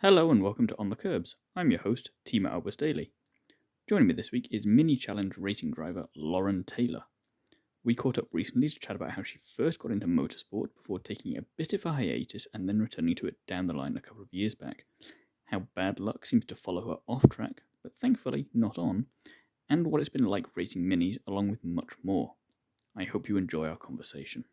Hello and welcome to On the Kerbs. I'm your host, Tima Albus Daly. Joining me this week is mini challenge racing driver Lauren Tayla. We caught up recently to chat about how she first got into motorsport before taking a bit of a hiatus and then returning to it down the line a couple of years back, how bad luck seems to follow her off track, but thankfully not on, and what it's been like racing minis, along with much more. I hope you enjoy our conversation.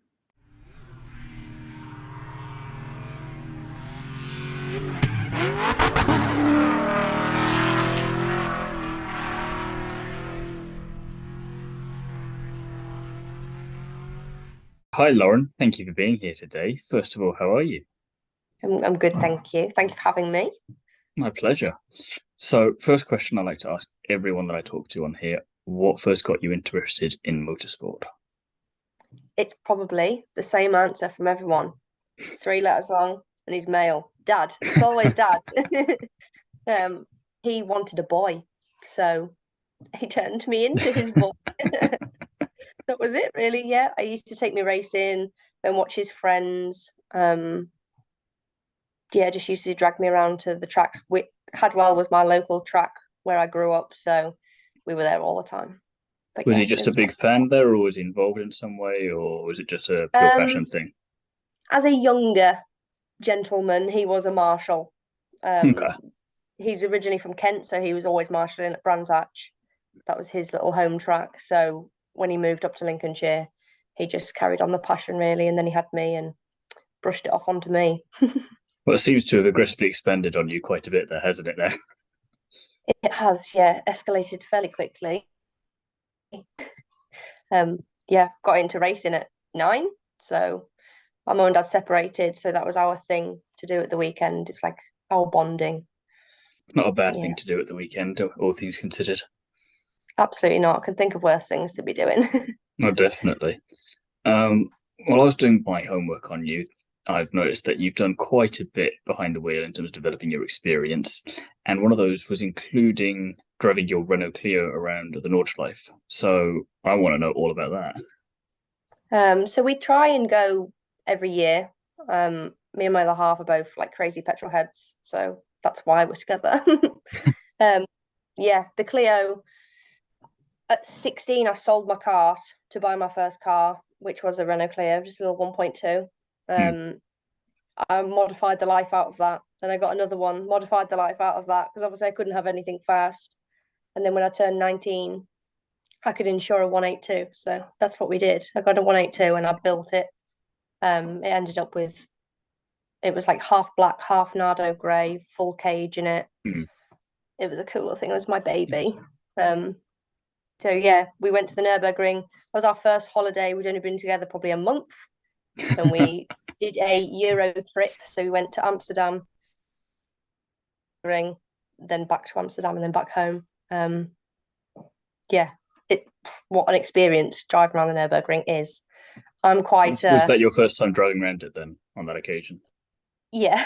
Hi Lauren, thank you for being here today. First of all, how are you? I'm good, thank you. Thank you for having me. My pleasure. So, first question I like to ask everyone that I talk to on here, what first got you interested in motorsport? It's probably the same answer from everyone. It's 3 letters long and he's male. Dad. It's always dad. He wanted a boy, so he turned me into his boy. That was it, really. Yeah, I used to take me racing, then watch his friends. Just used to drag me around to the tracks. Hadwell was my local track where I grew up, so we were there all the time. But was he just a big fan there, or was he involved in some way, or was it just a pure passion thing? As a younger gentleman, he was a marshal. Okay. He's originally from Kent, so he was always marshalling at Brands Hatch. That was his little home track. So when he moved up to Lincolnshire, he just carried on the passion, really, and then he had me and brushed it off onto me. Well, it seems to have aggressively expanded on you quite a bit there, hasn't it, now? It has, yeah, escalated fairly quickly. Got into racing at 9, so my mum and dad separated, so that was our thing to do at the weekend. It was like our bonding. Not a bad thing to do at the weekend, all things considered. Absolutely not. I can think of worse things to be doing. No, definitely. While I was doing my homework on you, I've noticed that you've done quite a bit behind the wheel in terms of developing your experience, and one of those was including driving your Renault Clio around the Nordschleife. So I want to know all about that. So we try and go every year. Me and my other half are both like crazy petrol heads, so that's why we're together. The Clio. At 16, I sold my car to buy my first car, which was a Renault Clio, just a little 1.2. I modified the life out of that. Then I got another one, modified the life out of that, because obviously I couldn't have anything fast. And then when I turned 19, I could insure a 182. So that's what we did. I got a 182 and I built it. It ended up with, it was like half black, half Nardo grey, full cage in it. It was a cool little thing. It was my baby. So yeah, we went to the Nürburgring. That was our first holiday. We'd only been together probably a month. And we did a Euro trip. So we went to Amsterdam, then back to Amsterdam and then back home. What an experience driving around the Nürburgring is. I'm quite... Was that your first time driving around it then, on that occasion? Yeah.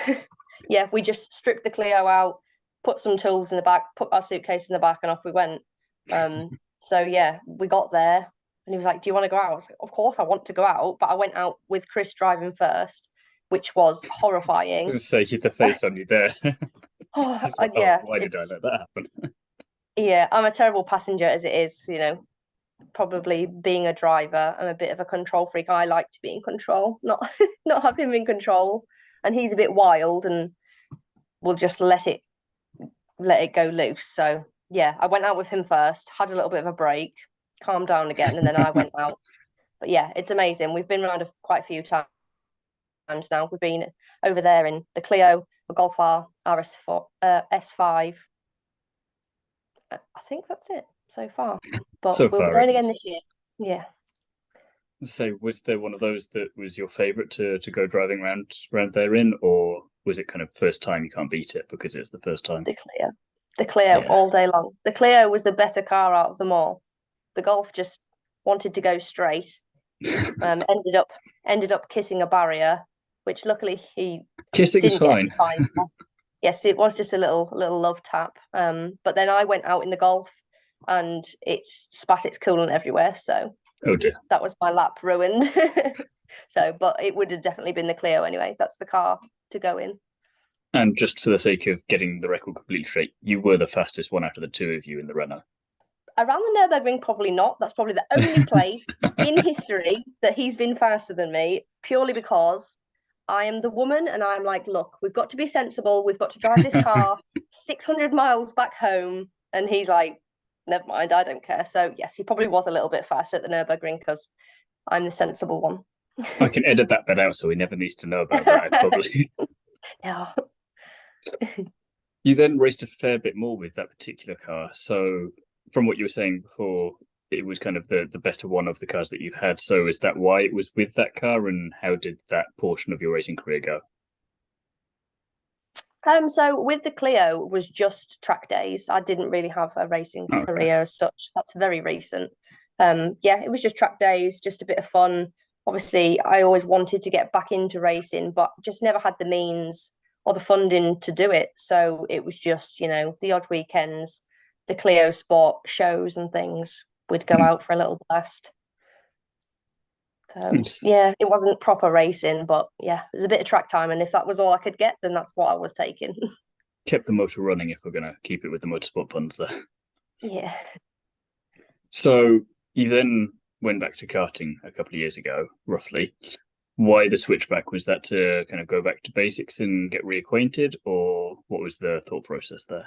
Yeah, we just stripped the Clio out, put some tools in the back, put our suitcase in the back and off we went. So yeah, we got there and he was like, do you want to go out? I was like, of course I want to go out, but I went out with Chris driving first, which was horrifying. I was going to say, hit the face on you there. Why did I let that happen? Yeah, I'm a terrible passenger as it is, probably being a driver. I'm a bit of a control freak. I like to be in control, not have him in control. And he's a bit wild and will just let it go loose. So yeah, I went out with him first, had a little bit of a break, calmed down again, and then I went out. But yeah, it's amazing. We've been around quite a few times now. We've been over there in the Clio, the Golf R, RS4, S5. I think that's it so far. But we'll be going again this year. Yeah. So was there one of those that was your favourite to go driving around there in, or was it kind of first time you can't beat it because it's the first time? The Clio all day long. The Clio was the better car out of them all. The Golf just wanted to go straight. Ended up kissing a barrier, which luckily he kissing's fine. Yes, it was just a little love tap. But then I went out in the Golf and it spat its coolant everywhere. So oh dear, that was my lap ruined. But it would have definitely been the Clio anyway. That's the car to go in. And just for the sake of getting the record completely straight, you were the fastest one out of the two of you in the Renault. Around the Nürburgring, probably not. That's probably the only place in history that he's been faster than me, purely because I am the woman and I'm like, look, we've got to be sensible. We've got to drive this car 600 miles back home. And he's like, never mind, I don't care. So, yes, he probably was a little bit faster at the Nürburgring because I'm the sensible one. I can edit that bit out so he never needs to know about that, probably. Yeah. You then raced a fair bit more with that particular car. So from what you were saying before, it was kind of the better one of the cars that you've had. So is that why it was with that car, and how did that portion of your racing career go? So with the Clio, it was just track days. I didn't really have a racing career as such. That's very recent. Yeah, it was just track days, just a bit of fun. Obviously, I always wanted to get back into racing, but just never had the means or the funding to do it. So it was just, the odd weekends, the Clio Sport shows and things. We'd go out for a little blast. So yeah, it wasn't proper racing, but yeah, it was a bit of track time. And if that was all I could get, then that's what I was taking. Kept the motor running, if we're going to keep it with the motorsport puns there. Yeah. So you then went back to karting a couple of years ago, roughly. Why the switchback? Was that to kind of go back to basics and get reacquainted, or what was the thought process there?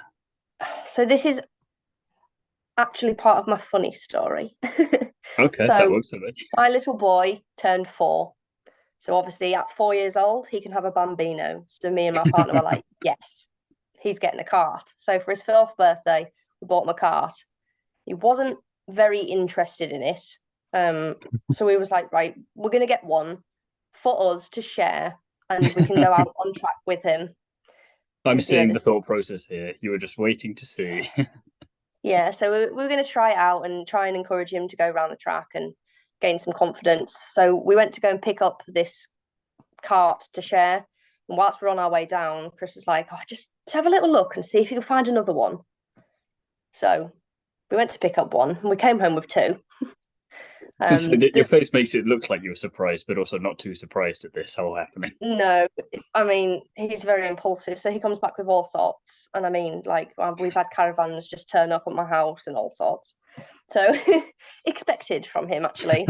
So this is actually part of my funny story. Okay, so that works for me. My little boy turned 4. So obviously at 4 years old, he can have a bambino. So me and my partner were like, yes, he's getting a kart. So for his 4th birthday, we bought him a kart. He wasn't very interested in it. So we was like, right, we're going to get one for us to share and we can go out on track with him. I'm seeing the thought process here. You were just waiting to see. Yeah, so we're going to try it out and try and encourage him to go around the track and gain some confidence. So we went to go and pick up this cart to share. And whilst we're on our way down, Chris was like, just have a little look and see if you can find another one. So we went to pick up one and we came home with 2. So your face makes it look like you were surprised, but also not too surprised at this all happening. No, I mean, he's very impulsive. So he comes back with all sorts. And I mean, like, we've had caravans just turn up at my house and all sorts. So expected from him, actually.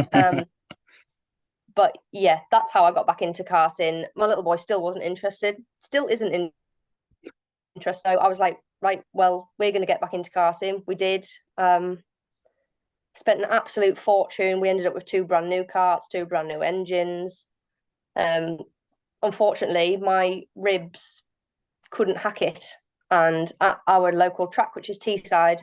But yeah, that's how I got back into karting. My little boy still wasn't interested, still isn't interested. So I was like, right, well, we're going to get back into karting. We did. Spent an absolute fortune. We ended up with 2 brand new karts, 2 brand new engines. Unfortunately, my ribs couldn't hack it. And at our local track, which is Teesside,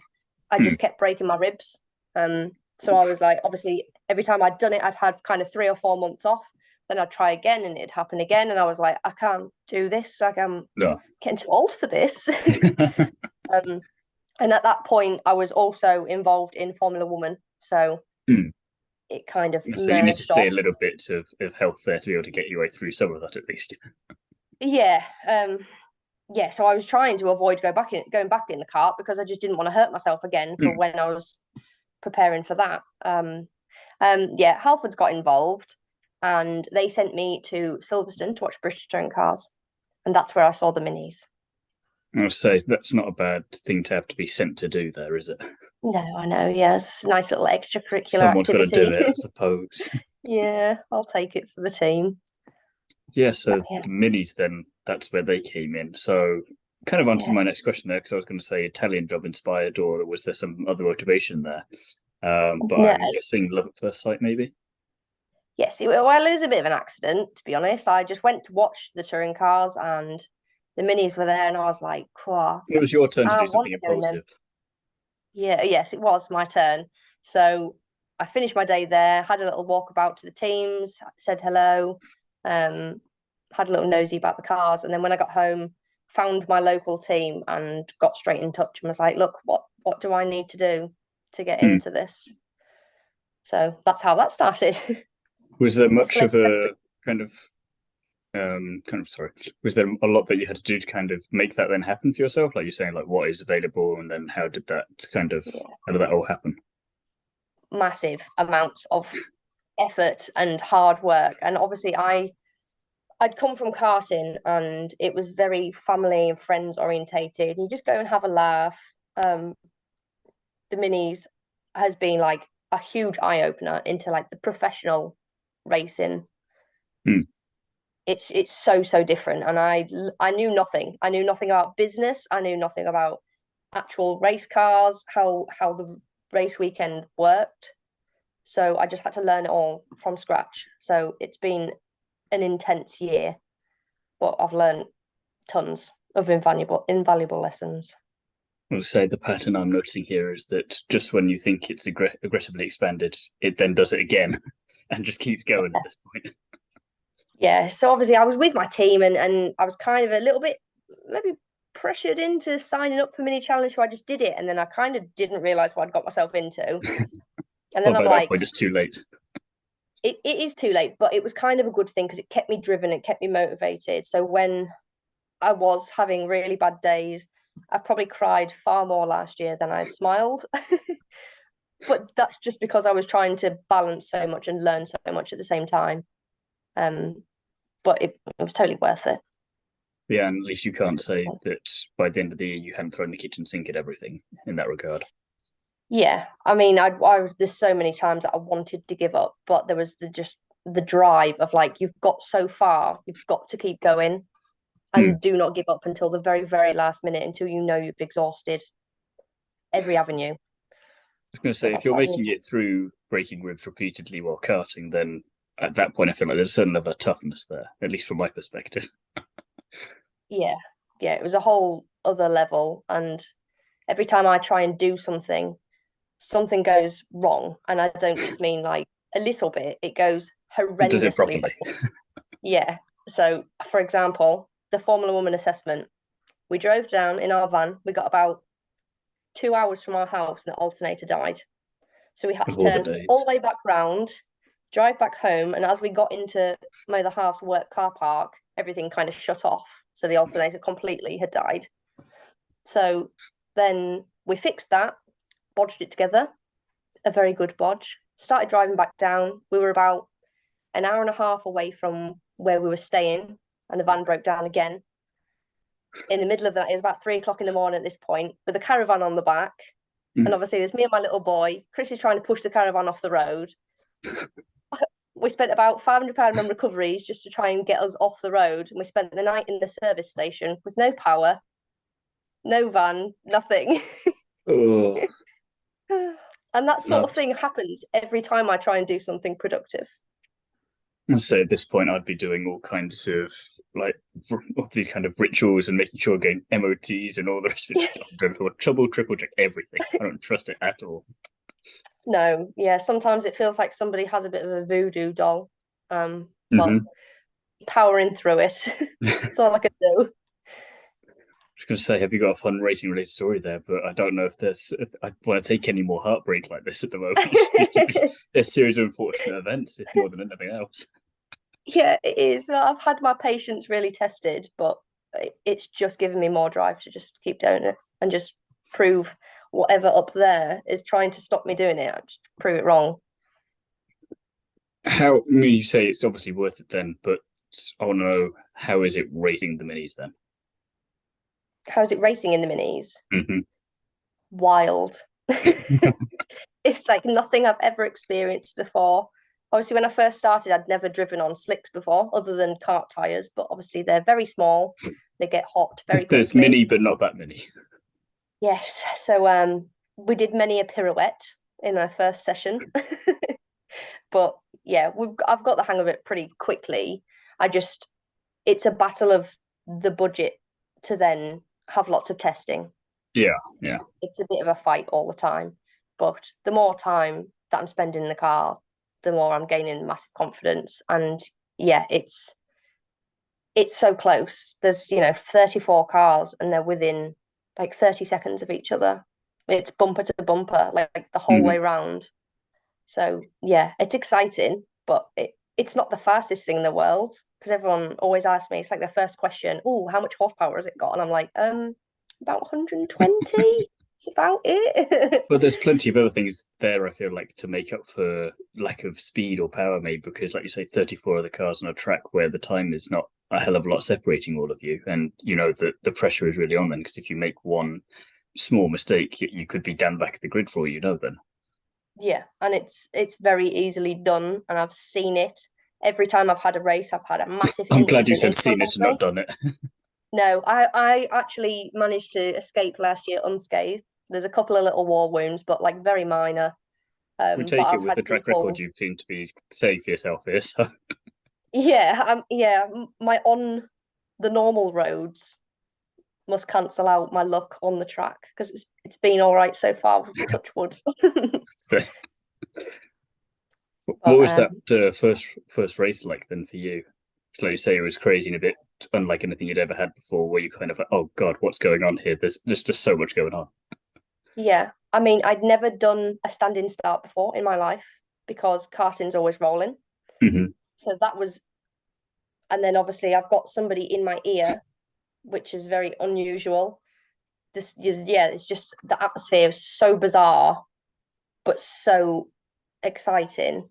I just kept breaking my ribs. So I was like, obviously, every time I'd done it, I'd had kind of 3 or 4 months off. Then I'd try again and it'd happen again. And I was like, I can't do this. Like, I'm getting too old for this. And at that point, I was also involved in Formula Woman. So it kind of so you need to stay a little bit of health there to be able to get your way through some of that, at least. Yeah. Yeah, so I was trying to avoid going back in the kart because I just didn't want to hurt myself again for when I was preparing for that. Yeah, Halfords got involved and they sent me to Silverstone to watch British Touring Cars. And that's where I saw the minis. I'll say that's not a bad thing to have to be sent to do there, is it? No, I know. Yes, nice little extracurricular Someone's activity. got to do it, I suppose. Yeah, I'll take it for the team. Yeah, so the minis then, that's where they came in. So kind of answered my next question there, because I was going to say Italian job inspired, or was there some other motivation there? But I'm guessing love at first sight, maybe? Yes, it was a bit of an accident, to be honest. I just went to watch the touring cars and the minis were there and I was like, "Wow." It was your turn to do something impulsive. Yeah, yes, it was my turn. So I finished my day there, had a little walkabout to the teams, said hello, had a little nosy about the cars. And then when I got home, found my local team and got straight in touch and was like, look, what do I need to do to get into this? So that's how that started. Was there much of a was there a lot that you had to do to kind of make that then happen for yourself? Like you're saying, like what is available, and then how did that how did that all happen? Massive amounts of effort and hard work. And obviously I I'd come from karting and it was very family and friends orientated. You just go and have a laugh. The minis has been like a huge eye opener into like the professional racing. It's so different, and I knew nothing. I knew nothing about business. I knew nothing about actual race cars, how the race weekend worked. So I just had to learn it all from scratch. So it's been an intense year, but I've learned tons of invaluable lessons. I would say the pattern I'm noticing here is that just when you think it's aggressively expanded, it then does it again and just keeps going at this point. Yeah, so obviously I was with my team and I was kind of a little bit maybe pressured into signing up for Mini Challenge, so I just did it, and then I kind of didn't realise what I'd got myself into. And then Well, I'm by like, that point, it's too late. it is too late, but it was kind of a good thing because it kept me driven, it kept me motivated. So when I was having really bad days, I've probably cried far more last year than I smiled. But that's just because I was trying to balance so much and learn so much at the same time. But it was totally worth it. Yeah, and at least you can't say that by the end of the year you hadn't thrown the kitchen sink at everything in that regard. Yeah, I mean, there's so many times that I wanted to give up, but there was the drive of like, you've got so far, you've got to keep going, and do not give up until the very, very last minute, until you know you've exhausted every avenue. I was going to say, if you're making it through breaking ribs repeatedly while karting, then at that point I feel like there's a certain level of toughness there, at least from my perspective. Yeah, it was a whole other level, and every time I try and do something goes wrong, and I don't just mean like a little bit, it goes horrendously. Does it properly? Yeah. So, for example, the Formula Woman assessment, we drove down in our van. We got about 2 hours from our house and the alternator died. So we had to turn all the way back round, drive back home. And as we got into my other half's work car park, everything kind of shut off. So the alternator completely had died. So then we fixed that, bodged it together, a very good bodge, started driving back down. We were about an hour and a half away from where we were staying, and the van broke down again. In the middle of that, it was about 3:00 in the morning at this point, with a caravan on the back. And obviously there's me and my little boy. Chris is trying to push the caravan off the road. We spent about £500 on recoveries just to try and get us off the road. And we spent the night in the service station with no power, no van, nothing. Oh. And that sort of thing happens every time I try and do something productive. I'd say at this point I'd be doing all kinds of like these kind of rituals and making sure getting MOTs and all the rest of it. Triple check everything. I don't trust it at all. No, yeah, sometimes it feels like somebody has a bit of a voodoo doll. But powering through it. That's all I can do. I was going to say, have you got a fun racing related story there? But I don't know if I want to take any more heartbreak like this at the moment. It's a series of unfortunate events, if more than anything else. Yeah, it is. I've had my patience really tested, but it's just given me more drive to just keep doing it and just prove whatever up there is trying to stop me doing it. I just prove it wrong. I mean, you say it's obviously worth it then, but I want to know, how is it racing the minis then? How is it racing in the minis? Mm-hmm. Wild. It's like nothing I've ever experienced before. Obviously, when I first started, I'd never driven on slicks before, other than kart tires. But obviously, they're very small. They get hot very quickly. There's mini, but not that many. Yes. So we did many a pirouette in our first session. But yeah, I've got the hang of it pretty quickly. It's a battle of the budget to then have lots of testing. Yeah. It's a bit of a fight all the time. But the more time that I'm spending in the car, the more I'm gaining massive confidence. And yeah, it's so close. There's 34 cars and they're within like 30 seconds of each other. It's bumper to bumper, like the whole way round. So yeah, it's exciting, but it's not the fastest thing in the world, because everyone always asks me, it's like their first question, oh, how much horsepower has it got? And I'm like, about 120. That's about it. But there's plenty of other things there, I feel like, to make up for lack of speed or power, maybe, because, like you say, 34 other cars on a track where the time is not a hell of a lot separating all of you. And, you know, the pressure is really on then, because if you make one small mistake, you could be down the back of the grid for all you know then. Yeah, and it's very easily done, and I've seen it. Every time I've had a race, I've had a massive I'm incident glad you said in seen front it of and me. not done it. No, I actually managed to escape last year unscathed. There's a couple of little war wounds, but like very minor. We But take it I've with had the track people. record you seem to be saying for yourself here. So Yeah, my on the normal roads must cancel out my luck on the track because it's been all right so far. Touch wood. what was that first race like then for you? Like you say, it was crazy and a bit unlike anything you'd ever had before, where you kind of like, oh God, what's going on here? There's just so much going on. Yeah, I mean, I'd never done a standing start before in my life because karting's always rolling. Mm-hmm. So that was, and then obviously I've got somebody in my ear, which is very unusual. It's just the atmosphere is so bizarre, but so exciting.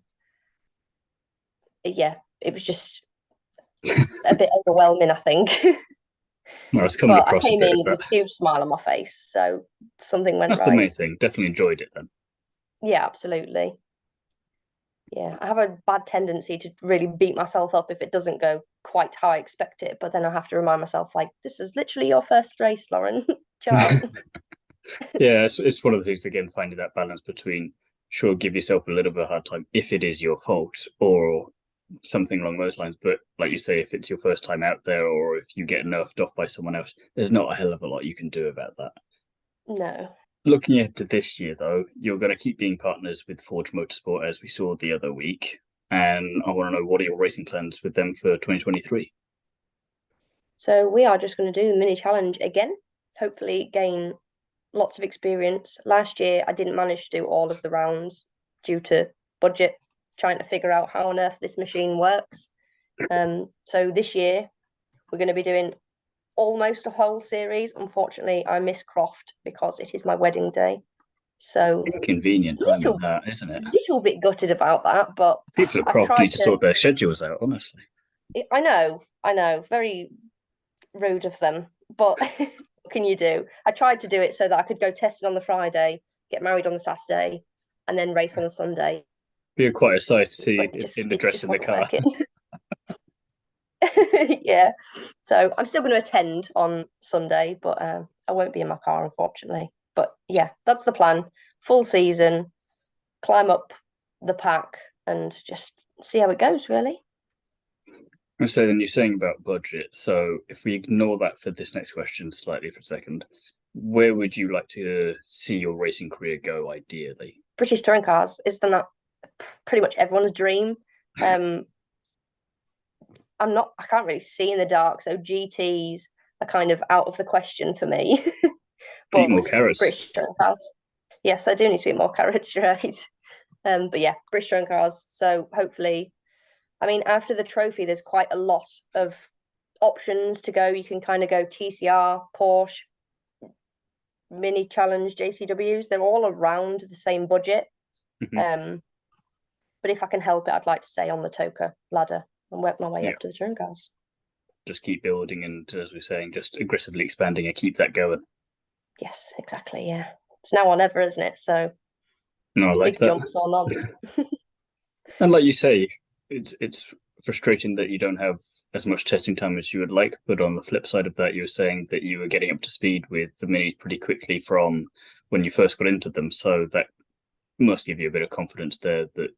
Yeah, it was just a bit overwhelming, I think. I was coming But I across a came bit in as that. with a huge smile on my face, so something went That's the right. main thing. Definitely enjoyed it then. Yeah, absolutely. Yeah, I have a bad tendency to really beat myself up if it doesn't go quite how I expect it. But then I have to remind myself, like, this was literally your first race, Lauren. Chill out. Yeah, it's one of the things, again, finding that balance between, sure, give yourself a little bit of a hard time if it is your fault or something along those lines. But like you say, if it's your first time out there or if you get nerfed off by someone else, there's not a hell of a lot you can do about that. No. Looking ahead to this year, though, you're going to keep being partners with Forge Motorsport, as we saw the other week. And I want to know, what are your racing plans with them for 2023? So we are just going to do the mini challenge again. Hopefully gain lots of experience. Last year I didn't manage to do all of the rounds due to budget, trying to figure out how on earth this machine works. So this year we're going to be doing almost a whole series. Unfortunately, I miss Croft because it is my wedding day. So Inconvenient timing, that, isn't it? little bit gutted about that, but People at I've Croft tried need to sort their schedules out, honestly. I know, very rude of them, but what can you do? I tried to do it so that I could go test it on the Friday, get married on the Saturday, and then race on the Sunday. Be quite a sight to see in the it dress just in the car. Yeah, so I'm still going to attend on Sunday, but I won't be in my car, unfortunately. But yeah, that's the plan. Full season, climb up the pack, and just see how it goes, really. So then you're saying about budget. So if we ignore that for this next question slightly for a second, where would you like to see your racing career go ideally? British touring cars, isn't that pretty much everyone's dream? I can't really see in the dark, so GTs are kind of out of the question for me. Eat more carrots. British touring cars. Yes, I do need to eat more carrots, you're right. But yeah, British touring cars. So hopefully, I mean, after the trophy, there's quite a lot of options to go. You can kind of go TCR, Porsche, Mini Challenge, JCWs. They're all around the same budget. Mm-hmm. But if I can help it, I'd like to stay on the Toka ladder and work my way up to the touring cars. Just keep building and, as we're saying, just aggressively expanding and keep that going. Yes, exactly. Yeah, it's now or never, isn't it? So, no, I like big that. jumps or none. And like you say, it's frustrating that you don't have as much testing time as you would like. But on the flip side of that, you were saying that you were getting up to speed with the minis pretty quickly from when you first got into them. So that must give you a bit of confidence there that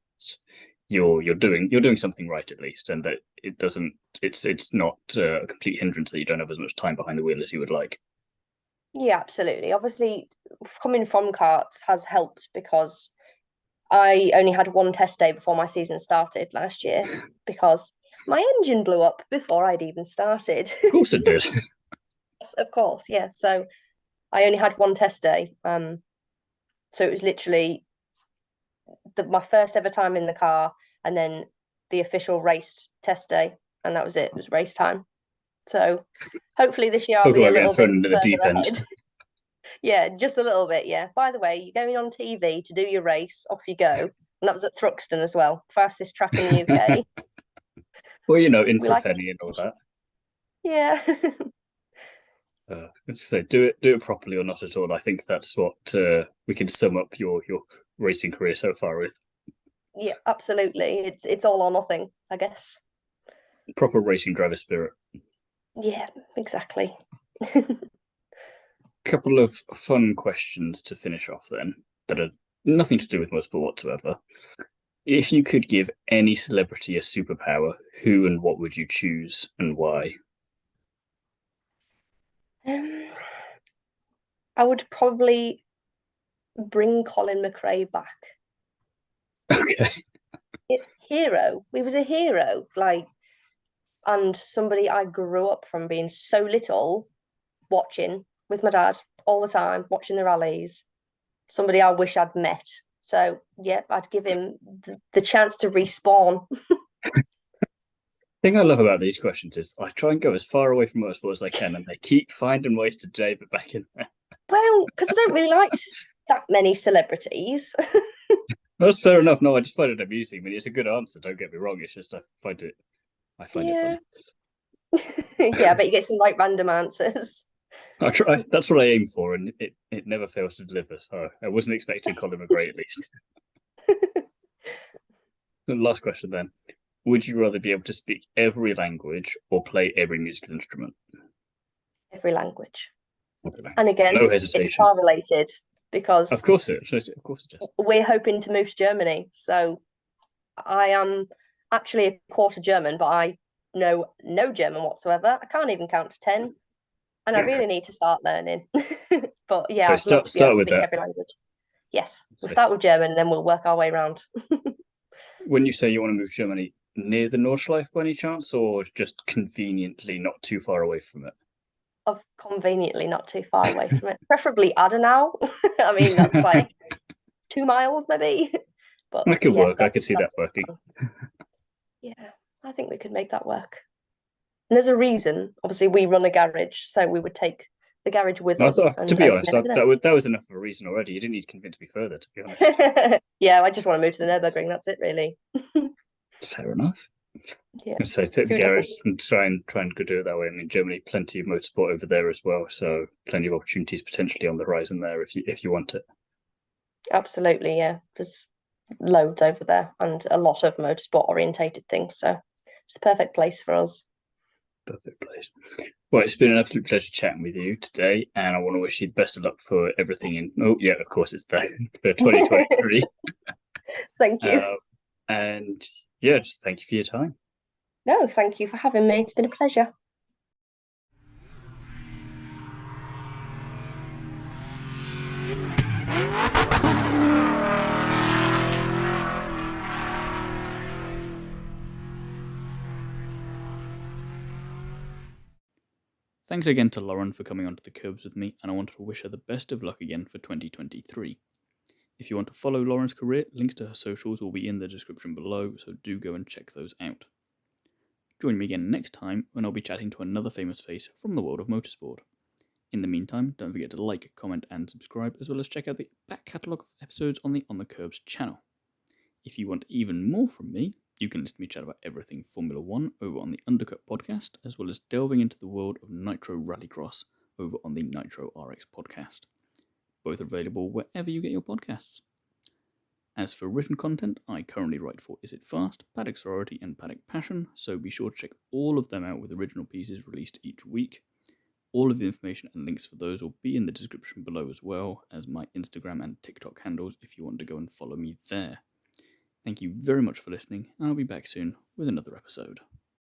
you're doing something right at least, and that it's not a complete hindrance that you don't have as much time behind the wheel as you would like. Yeah, absolutely. Obviously, coming from karts has helped because I only had one test day before my season started last year because my engine blew up before I'd even started. Of course it did. Of course, yeah. So I only had one test day. So it was literally my first ever time in the car, and then the official race test day, and that was it. It was race time. So hopefully this year I'll be a little bit further ahead. Yeah, just a little bit, yeah. By the way, you're going on TV to do your race, off you go. And that was at Thruxton as well, fastest track in the UK. Well, in We for a like penny and all that. Yeah. So do it properly or not at all. I think that's what we can sum up your racing career so far with. Yeah, absolutely. It's all or nothing, I guess. Proper racing driver spirit. Yeah, exactly. Couple of fun questions to finish off then that are nothing to do with motorsport whatsoever. If you could give any celebrity a superpower, who and what would you choose and why? I would probably bring Colin McRae back. Okay. Hero. He was a hero, and somebody I grew up from being so little, watching with my dad all the time, watching the rallies. Somebody I wish I'd met. So, yeah, I'd give him the chance to respawn. The thing I love about these questions is I try and go as far away from motorsport as I can, and they keep finding ways to jab it back in there. Well, because I don't really like that many celebrities. That's fair enough. No, I just find it amusing. I mean, it's a good answer. Don't get me wrong. It's just I find it funny. Yeah, but you get some random answers. I try. That's what I aim for, and it never fails to deliver. So I wasn't expecting Colin McRae at least. The last question then: would you rather be able to speak every language or play every musical instrument? Every language. And again, no hesitation. It's car related because of course it is. We're hoping to move to Germany. So I am actually a quarter German, but I know no German whatsoever. I can't even count to 10. And I really need to start learning. But yeah, so I'd love to be able to with speak that. every language. Yes, we'll start with German and then we'll work our way around. When you say you want to move to Germany, near the Nordschleife by any chance, or just conveniently not too far away from it? Of conveniently not too far away from it. Preferably Adenau. I mean, that's like 2 miles maybe. But that could work. I could see that working. Yeah, I think we could make that work. And there's a reason. Obviously, we run a garage, so we would take the garage with us. To be honest, that was enough of a reason already. You didn't need to convince me further, to be honest. Yeah, I just want to move to the Nürburgring. That's it, really. Fair enough. Yeah. So take the garage and try and go do it that way. I mean, Germany, plenty of motorsport over there as well, so plenty of opportunities potentially on the horizon there if you want it. Absolutely, yeah. There's loads over there and a lot of motorsport orientated things, so it's the perfect place for us. Perfect place. Well, it's been an absolute pleasure chatting with you today, and I want to wish you the best of luck for everything of course it's there for 2023. Thank you. And yeah, just thank you for your time. No, thank you for having me. It's been a pleasure. Thanks again to Lauren for coming onto the Kerbs with me, and I wanted to wish her the best of luck again for 2023. If you want to follow Lauren's career, links to her socials will be in the description below, so do go and check those out. Join me again next time when I'll be chatting to another famous face from the world of motorsport. In the meantime, don't forget to like, comment and subscribe, as well as check out the back catalogue of episodes on the Kerbs channel. If you want even more from me, you can listen to me chat about everything Formula 1 over on the Undercut Podcast, as well as delving into the world of Nitro Rallycross over on the Nitro RX Podcast. Both are available wherever you get your podcasts. As for written content, I currently write for Is It Fast, Paddock Sorority and Paddock Passion, so be sure to check all of them out with original pieces released each week. All of the information and links for those will be in the description below as well as my Instagram and TikTok handles if you want to go and follow me there. Thank you very much for listening, and I'll be back soon with another episode.